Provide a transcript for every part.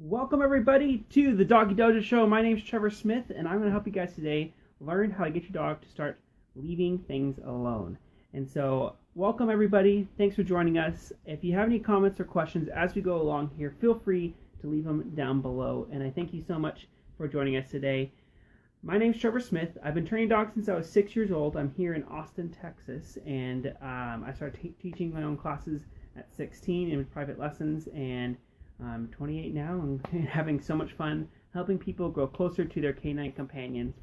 Welcome everybody to the Doggie Dojo Show. My name is Trevor Smith, and I'm going to help you guys today learn how to get your dog to start leaving things alone. And so, welcome everybody. Thanks for joining us. If you have any comments or questions as we go along here, feel free to leave them down below. And I thank you so much for joining us today. My name is Trevor Smith. I've been training dogs since I was 6 years old. I'm here in Austin, Texas, and I started teaching my own classes at 16 in private lessons, and I'm 28 now and having so much fun helping people grow closer to their canine companions.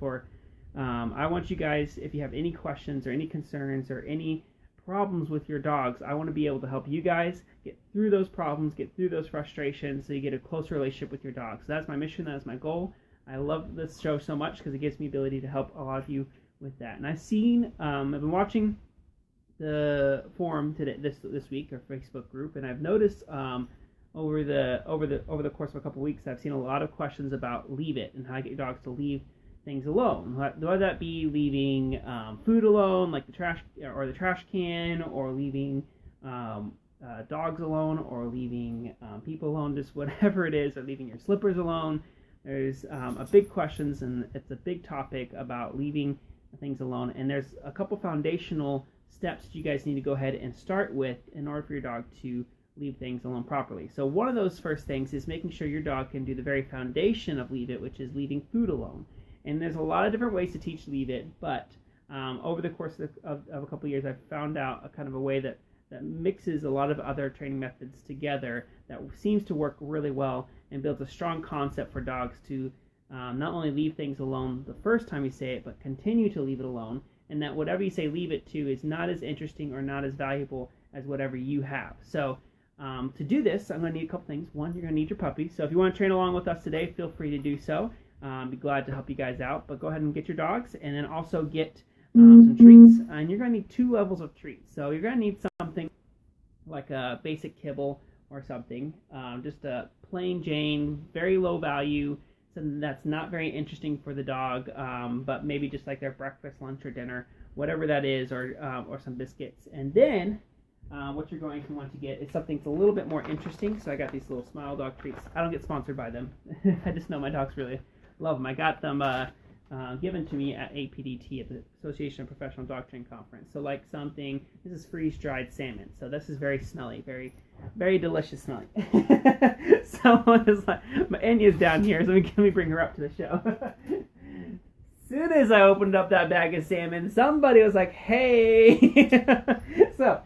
I want you guys, if you have any questions or any concerns or any problems with your dogs, I want to be able to help you guys get through those problems, get through those frustrations, so you get a closer relationship with your dog. So that's my mission, that's my goal. I love this show so much because it gives me the ability to help a lot of you with that. And I've been watching the forum today, this week, our Facebook group, and I've noticed over the course of a couple weeks, I've seen a lot of questions about leave it and how to get your dogs to leave things alone. Whether that be leaving food alone, like the trash can, or leaving dogs alone, or leaving people alone, just whatever it is, or leaving your slippers alone. There's a big questions, and it's a big topic about leaving things alone. And there's a couple foundational steps you guys need to go ahead and start with in order for your dog to leave things alone properly. So one of those first things is making sure your dog can do the very foundation of leave it, which is leaving food alone. And there's a lot of different ways to teach leave it, but over the course of a couple of years, I've found out a kind of a way that mixes a lot of other training methods together that seems to work really well and builds a strong concept for dogs to not only leave things alone the first time you say it, but continue to leave it alone, and that whatever you say leave it to is not as interesting or not as valuable as whatever you have. So to do this, I'm going to need a couple things. One, you're going to need your puppy. So if you want to train along with us today, feel free to do so. Be glad to help you guys out. But go ahead and get your dogs, and then also get some treats. And you're going to need 2 levels of treats. So you're going to need something like a basic kibble or something. Just a plain Jane, very low value, something that's not very interesting for the dog, but maybe just like their breakfast, lunch, or dinner, whatever that is, or some biscuits. And then what you're going to want to get is something that's a little bit more interesting. So I got these little Smile Dog treats. I don't get sponsored by them. I just know my dogs really love them. I got them given to me at APDT, at the Association of Professional Dog Training Conference. So like something, this is freeze-dried salmon. So this is very smelly, very, very delicious smelling. Someone is like, my Enya's down here, so let me bring her up to the show. As soon as I opened up that bag of salmon, somebody was like, hey. So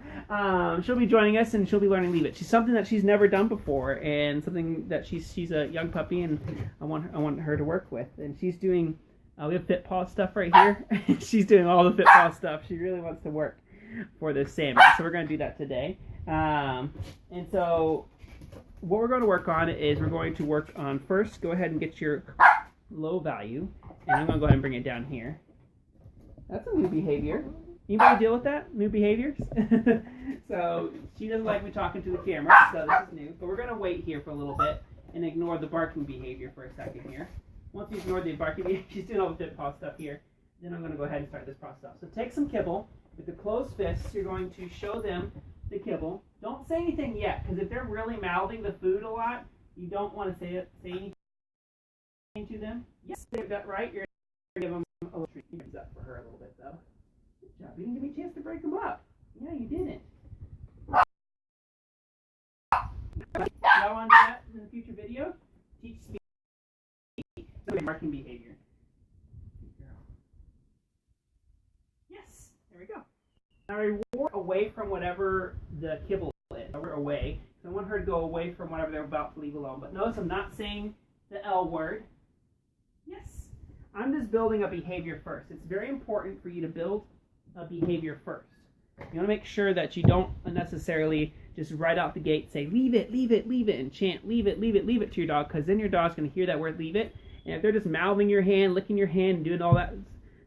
she'll be joining us, and she'll be learning leave it. She's something that she's never done before, and something that she's a young puppy, and I want her to work with. And she's doing we have fit paw stuff right here. She's doing all the fit paw stuff. She really wants to work for this salmon, so we're going to do that today. And so what we're going to work on is we're going to work on, first, go ahead and get your low value, and I'm going to go ahead and bring it down here. That's a new behavior. Anybody deal with that? New behaviors? So she doesn't like me talking to the camera, so this is new. But we're going to wait here for a little bit and ignore the barking behavior for a second here. Once you ignore the barking behavior, she's doing all the fit paw stuff here. Then I'm going to go ahead and start this process. So take some kibble. With the closed fists, you're going to show them the kibble. Don't say anything yet, because if they're really mouthing the food a lot, you don't want to say anything to them. Yes, they got right. You're going to give them a little treat. You use that for her a little bit, though. Good job. You didn't give me a chance to break them up. Yeah, you didn't. Y'all want to do that in the future video? Teach speed. Marking behavior. Yes, there we go. Now reward away from whatever the kibble is. We're away. So I want her to go away from whatever they're about to leave alone. But notice I'm not saying the L word. Yes. I'm just building a behavior first. It's very important for you to build a behavior first. You want to make sure that you don't unnecessarily just right out the gate say leave it, leave it, leave it, and chant leave it, leave it, leave it to your dog, because then your dog's going to hear that word leave it. And if they're just mouthing your hand, licking your hand, and doing all that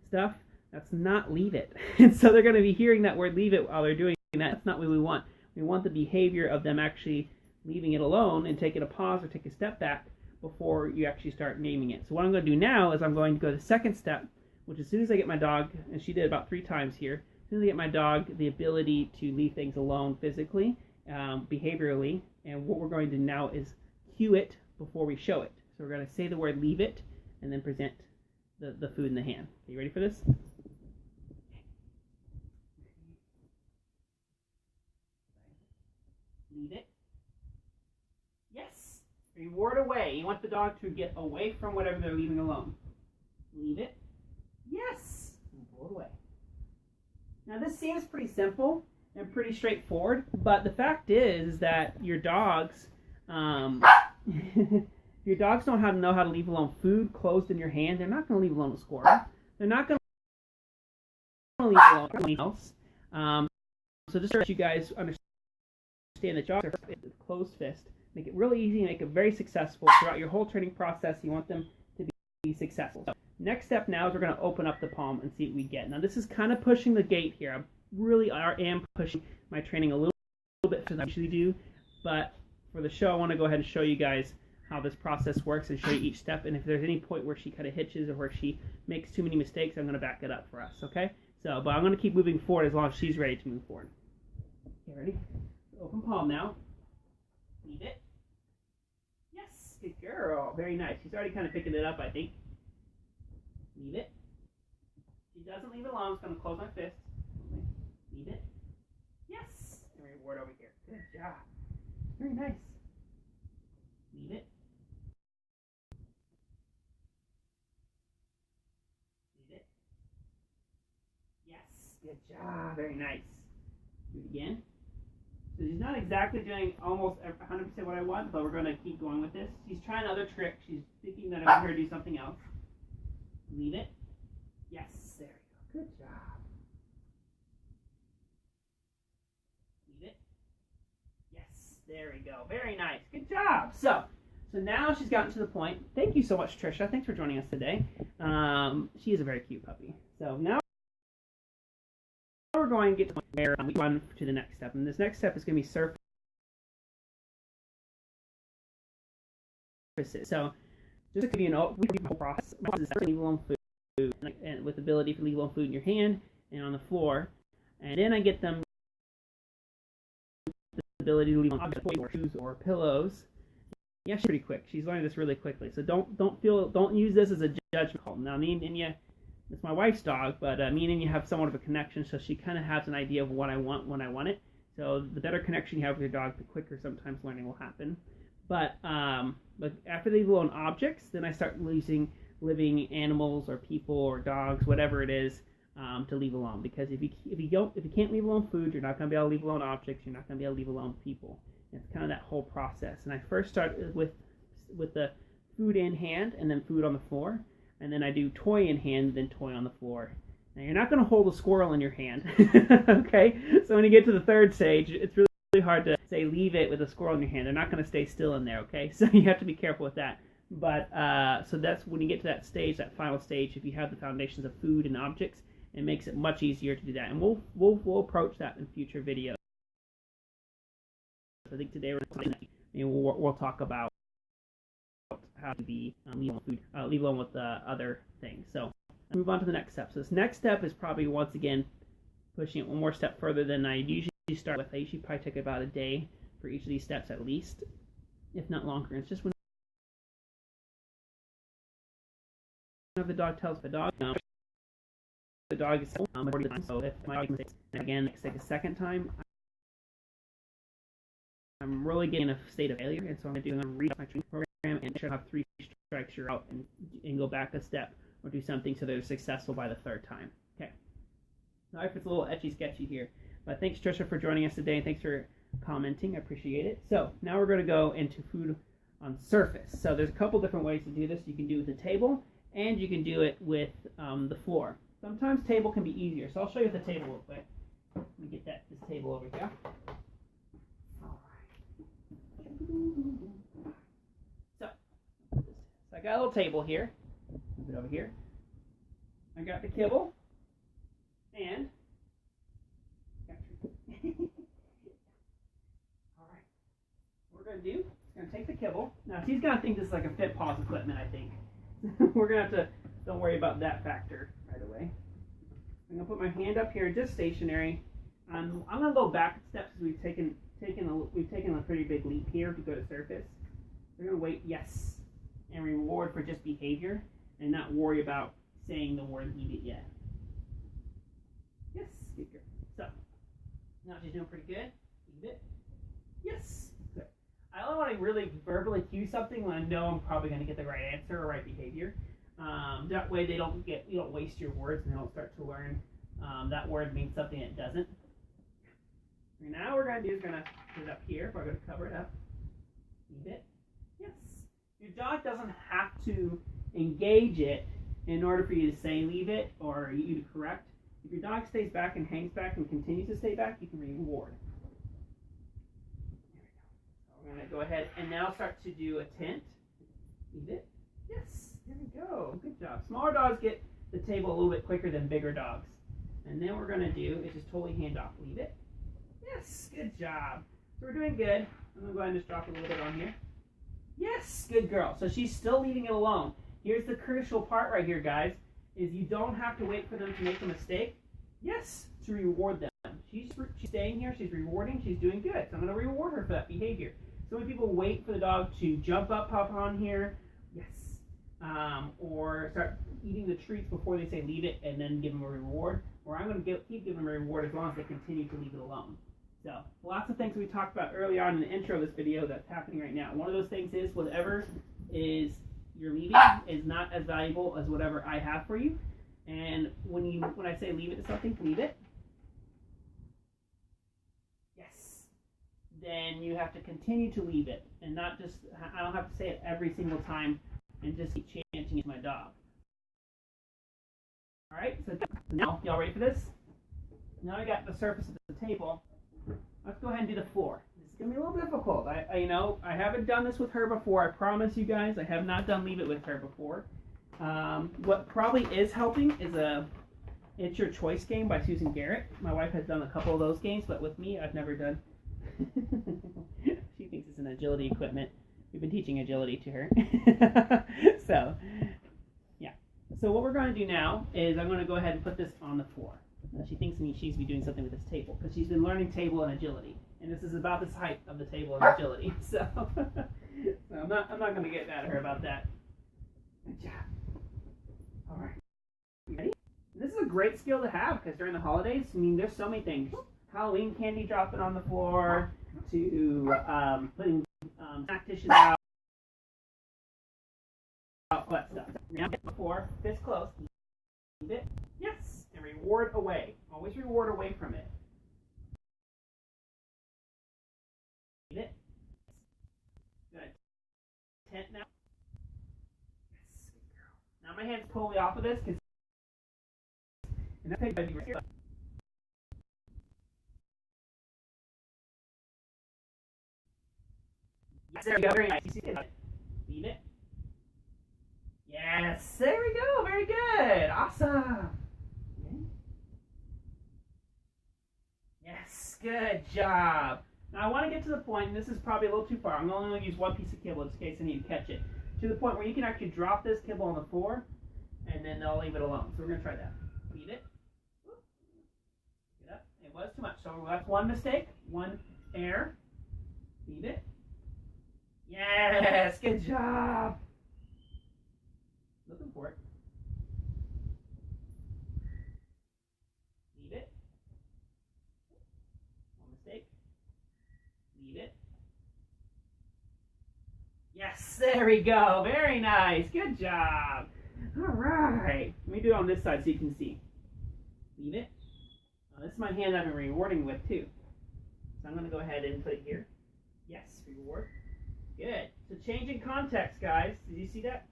stuff, that's not leave it. And so they're going to be hearing that word leave it while they're doing that. That's not what we want. We want the behavior of them actually leaving it alone and taking a pause or take a step back before you actually start naming it. So what I'm going to do now is I'm going to go to the second step, which as soon as I get my dog, and she did about 3 times here, as soon as I get my dog the ability to leave things alone physically, behaviorally, and what we're going to do now is cue it before we show it. So we're going to say the word leave it and then present the food in the hand. Are you ready for this? Leave it. Yes. Reward away. You want the dog to get away from whatever they're leaving alone. Leave it. Yes. Reward away. Now this seems pretty simple and pretty straightforward, but the fact is that your dogs, your dogs don't know how to leave alone food closed in your hand. They're not going to leave alone a squirrel. They're not going to leave alone anything else. So just so that you guys understand that dogs are closed fist. Make it really easy, make it very successful throughout your whole training process. You want them to be successful. So next step now is we're going to open up the palm and see what we get. Now this is kind of pushing the gate here. I really am pushing my training a little bit than I usually do, but for the show I want to go ahead and show you guys how this process works and show you each step, and if there's any point where she kind of hitches or where she makes too many mistakes, I'm going to back it up for us, okay? So, but I'm going to keep moving forward as long as she's ready to move forward. Okay, ready? Open palm now. Leave it. Yes, good girl. Very nice. She's already kind of picking it up, I think. Leave it. She doesn't leave it alone. It's going to close my fist. Leave it. Yes. And reward over here. Good job. Very nice. Leave it. Leave it. Yes. Good job. Very nice. Do it again. So she's not exactly doing almost 100% what I want, but we're going to keep going with this. She's trying other tricks. She's thinking that I want her to do something else. Leave it. Yes. There we go. Good job. Leave it. Yes. There we go. Very nice. Good job. So now she's gotten to the point. Thank you so much, Trisha. Thanks for joining us today. She is a very cute puppy. So now we're going to get to the point where we run to the next step. And this next step is going to be surfaces. So just to give you an overview process, leave alone food, and with the ability to leave alone food in your hand and on the floor. And then I get them the ability to leave alone objects or shoes or pillows. Yeah, she's pretty quick. She's learning this really quickly. So don't use this as a judgment call. Now, me and Inya, it's my wife's dog, but me and Inya have somewhat of a connection, so she kind of has an idea of what I want when I want it. So the better connection you have with your dog, the quicker sometimes learning will happen. But after they leave alone objects, then I start using living animals or people or dogs, whatever it is, to leave alone. Because if you can't leave alone food, you're not going to be able to leave alone objects. You're not going to be able to leave alone people. It's kind of that whole process. And I first start with the food in hand and then food on the floor. And then I do toy in hand, then toy on the floor. Now, you're not going to hold a squirrel in your hand, okay? So when you get to the third stage, it's really hard to say leave it with a squirrel in your hand. They're not going to stay still in there, okay? So you have to be careful with that. But so that's when you get to that stage, that final stage, if you have the foundations of food and objects, it makes it much easier to do that. And we'll approach that in future videos. I think today we'll talk about how to be leave alone with other things. So I'll move on to the next step. So this next step is probably once again pushing it one more step further than I usually start with. I usually probably take about a day for each of these steps at least, if not longer. It's just when the dog tells the dog is so if my dog mistakes again a second time, I'm really getting in a state of failure, and so I'm going to read my training program and try to have 3 strikes you're out and go back a step or do something so they're successful by the 3rd time. Okay. Sorry if it's a little etchy sketchy here, but thanks Trisha for joining us today and thanks for commenting. I appreciate it. So now we're going to go into food on surface. So there's a couple different ways to do this. You can do it with the table and you can do it with the floor. Sometimes table can be easier, so I'll show you the table real quick. Let me get this table over here. So I got a little table here. Move it over here. I got the kibble and all right. What we're gonna do is gonna take the kibble. Now she's gonna think this is like a fit paws equipment, I think. We're gonna have to don't worry about that factor right away. I'm gonna put my hand up here, just stationary. I'm gonna go back steps as we've taken a pretty big leap here to go to surface. We're going to wait, yes, and reward for just behavior and not worry about saying the word leave it yet. Yes, good girl. So, now she's doing pretty good. Leave it. Yes. Good. I only want to really verbally cue something when I know I'm probably going to get the right answer or right behavior. That way you don't waste your words and they don't start to learn that word means something it doesn't. And now what we're going to do is going to put it up here. If I'm going to cover it up. Leave it. Yes. Your dog doesn't have to engage it in order for you to say leave it or you to correct. If your dog stays back and hangs back and continues to stay back, you can reward. There we go. So we're going to go ahead and now start to do a tent. Leave it. Yes. There we go. Good job. Smaller dogs get the table a little bit quicker than bigger dogs. And then what we're going to do is just totally hand off. Leave it. Yes. Good job. So we're doing good. I'm going to go ahead and just drop a little bit on here. Yes. Good girl. So she's still leaving it alone. Here's the crucial part right here, guys, is you don't have to wait for them to make a mistake. Yes, to reward them. She's staying here. She's rewarding. She's doing good. So I'm going to reward her for that behavior. So many people wait for the dog to jump up, hop on here. Yes. Or start eating the treats before they say leave it and then give them a reward. Or I'm going to keep giving them a reward as long as they continue to leave it alone. So lots of things we talked about early on in the intro of this video that's happening right now. One of those things is whatever is you're leaving is not as valuable as whatever I have for you. And when I say leave it to something, leave it. Yes. Then you have to continue to leave it and not just, I don't have to say it every single time and just keep chanting it to my dog. All right, so now, y'all ready for this? Now I got the surface of the table. Let's go ahead and do the floor. This is going to be a little difficult. I haven't done this with her before. I promise you guys, I have not done leave it with her before. What probably is helping is a It's Your Choice game by Susan Garrett. My wife has done a couple of those games, but with me, I've never done. She thinks it's an agility equipment. We've been teaching agility to her. So, yeah. So what we're going to do now is I'm going to go ahead and put this on the floor. She thinks she needs to be doing something with this table because she's been learning table and agility, and this is about this height of the table and agility. So, I'm not going to get mad at her about that. Good job. All right, you ready? This is a great skill to have because during the holidays, I mean, there's so many things. Halloween candy dropping on the floor to putting snack dishes out, all that stuff. Now, before fist close, leave it. Yes. And reward away. Always reward away from it. Leave it. Good. Tent now. Yes, good girl. Now my hand's totally off of this because yes, there we go. Very nice. You see it? Leave it. Yes, there we go. Very good. Awesome. Yes, good job. Now I want to get to the point, and this is probably a little too far. I'm only going to use one piece of kibble just in case I need to catch it. To the point where you can actually drop this kibble on the floor, and then they'll leave it alone. So we're going to try that. Leave it. Get up. It was too much. So that's one mistake. One error. Leave it. Yes, good job. Looking for it. Leave it. One mistake. Leave it. Yes, there we go. Very nice. Good job. All right. Let me do it on this side so you can see. Leave it. This is my hand I've been rewarding with too. So I'm going to go ahead and put it here. Yes, reward. Good. So changing context, guys. Did you see that?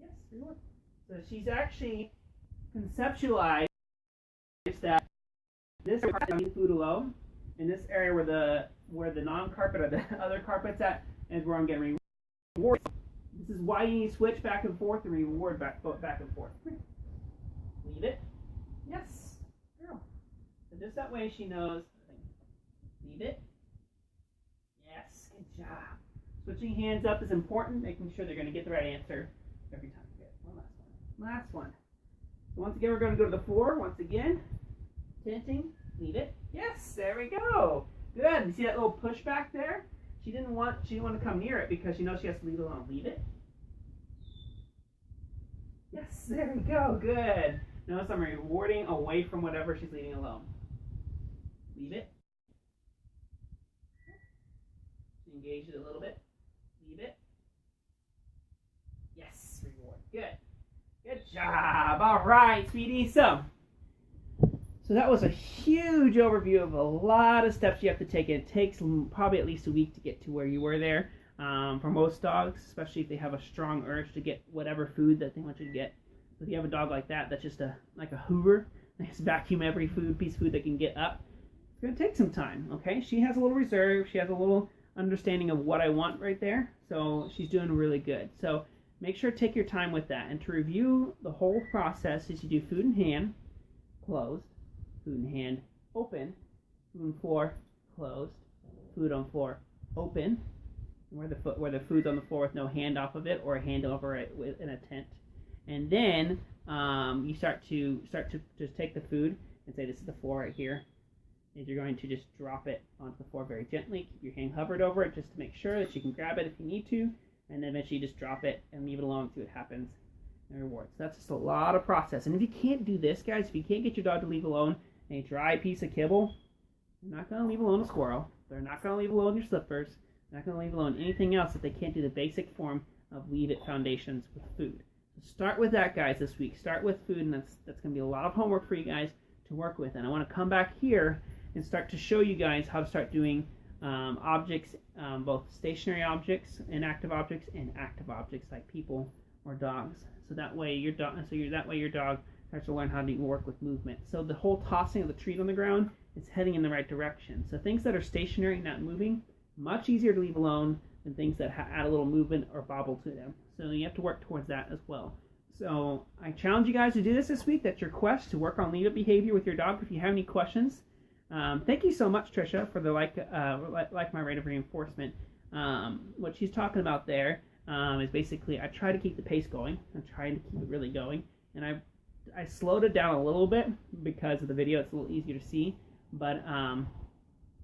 Yes, reward. So she's actually conceptualized that this area I leave food alone, and this area where the non-carpet or the other carpet's at is where I'm getting reward. This is why you need to switch back and forth and reward back and forth. Leave it. Yes. Girl. So just that way she knows. Leave it. Yes. Good job. Switching hands up is important, making sure they're going to get the right answer every time. Good. One last one. Last one. So once again, we're going to go to the floor. Once again, tenting. Leave it. Yes. There we go. Good. You see that little push back there? she didn't want to come near it because she knows she has to leave it alone. Leave it. Yes, there we go. Good. Notice I'm rewarding away from whatever she's leaving alone. Leave it. Engage it a little bit. Leave it. Yes, reward. Good. Good job. All right, sweetie. So that was a huge overview of a lot of steps you have to take. It takes probably at least a week to get to where you were there. For most dogs, especially if they have a strong urge to get whatever food that they want you to get. So if you have a dog like that, that's just like a Hoover. They just vacuum every piece of food they can get up. It's going to take some time, okay? She has a little reserve. She has a little understanding of what I want right there. So she's doing really good. So make sure to take your time with that. And to review the whole process is you do food in hand, closed, food in hand, open, food on floor, closed, food on floor, open, where the food's on the floor with no hand off of it or a hand over it in a tent. And then you start to just take the food and say, this is the floor right here. And you're going to just drop it onto the floor very gently. Keep your hand hovered over it just to make sure that you can grab it if you need to. And then eventually just drop it and leave it alone and see what happens and reward. So that's just a lot of process. And if you can't do this, guys, if you can't get your dog to leave alone a dry piece of kibble, you're not going to leave alone a squirrel. They're not going to leave alone your slippers. They're not going to leave alone anything else if they can't do the basic form of leave it foundations with food. So start with that, guys, this week. Start with food, and that's going to be a lot of homework for you guys to work with. And I want to come back here and start to show you guys how to start doing objects, both stationary objects, inactive objects, and active objects like people or dogs. So that way your dog starts to learn how to work with movement. So the whole tossing of the treat on the ground is heading in the right direction. So things that are stationary, not moving, much easier to leave alone than things that add a little movement or bobble to them. So you have to work towards that as well. So I challenge you guys to do this week. That's your quest, to work on leave it behavior with your dog. If you have any questions, thank you so much, Trisha, for the like my rate of reinforcement. What she's talking about there is basically I try to keep the pace going. I'm trying to keep it really going, and I slowed it down a little bit because of the video. It's a little easier to see, but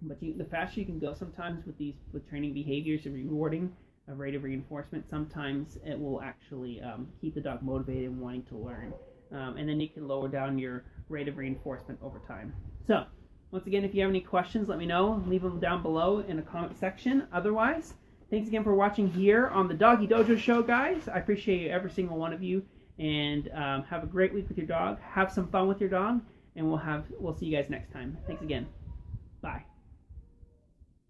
the faster you can go sometimes with training behaviors and rewarding a rate of reinforcement, sometimes it will actually keep the dog motivated and wanting to learn, and then you can lower down your rate of reinforcement over time. So once again, if you have any questions, let me know. Leave them down below in the comment section. Otherwise, thanks again for watching here on the Doggie Dojo Show, guys. I appreciate every single one of you, and have a great week with your dog. Have some fun with your dog, and we'll see you guys next time. Thanks again.